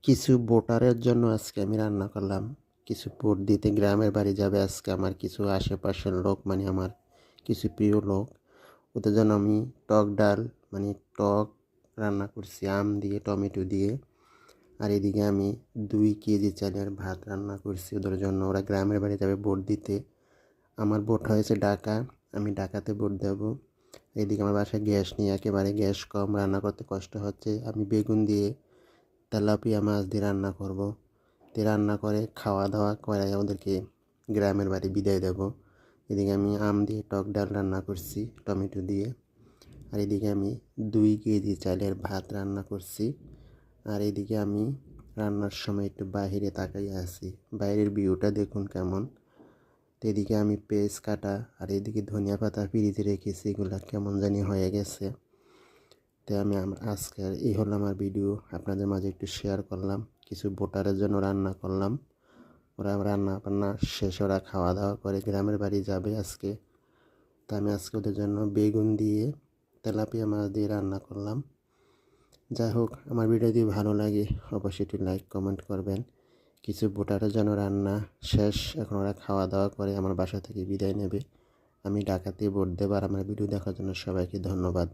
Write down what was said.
কিছু ভোটারের জন্য আজকে আমি রান্না করলাম। কিছু ভোট দিতে গ্রামের বাড়ি যাবে আজকে আমার কিছু আশেপাশের লোক, মানে আমার কিছু প্রিয় লোক। ওদের জন্য আমি টক ডাল, মানে টক রান্না করছি আম দিয়ে, টমেটো দিয়ে। আর এদিকে আমি 2 কেজি চালের ভাত রান্না করছি ওদের জন্য। ওরা গ্রামের বাড়ি যাবে ভোট দিতে। আমার ভোট হয়েছে ঢাকা, আমি ঢাকাতে ভোট দেব। এদিকে আমার বাসায় গ্যাস নিয়ে, একেবারে গ্যাস কম, রান্না করতে কষ্ট হচ্ছে। আমি বেগুন দিয়ে, তেলাপিয়া মাছ দিয়ে রান্না করব। রান্না করে খাওয়া দাওয়া করে ওদেরকে গ্রামের বাড়ি বিদায় দেব। এদিকে আমি আম দিয়ে টক ডাল রান্না করছি টমেটো দিয়ে। আর এদিকে আমি 2 কেজি চালের ভাত রান্না করছি। আর এদিকে আমি রান্নার সময় একটু বাইরে তাকাইয়া আছি, বাইরের ভিউটা দেখুন কেমন। তো এদিকে আমি পেঁয়াজ কাটা আর এদিকে ধনিয়া পাতা ফ্রিজে রেখেছি, এগুলো কেমন জানি হয়ে গেছে। তাই আমি আজকের এই হলো আমার ভিডিও, আপনাদের মাঝে একটু শেয়ার করলাম। কিছু ভোটারের জন্য রান্না করলাম। ওরা রান্না বান্না শেষ, ওরা খাওয়া দাওয়া করে গ্রামের বাড়ি যাবে আজকে। তা আমি আজকে ওদের জন্য বেগুন দিয়ে, তেলাপিয়া মাছ দিয়ে রান্না করলাম। যাই হোক, আমার ভিডিও যদি ভালো লাগে অবশ্যই একটু লাইক কমেন্ট করবেন। কিছু ভোটারের জন্য রান্না শেষ, এখন ওরা খাওয়া দাওয়া করে আমার বাসা থেকে বিদায় নেবে। আমি ঢাকাতে ভোট দেব। আর আমার ভিডিও দেখার জন্য সবাইকে ধন্যবাদ।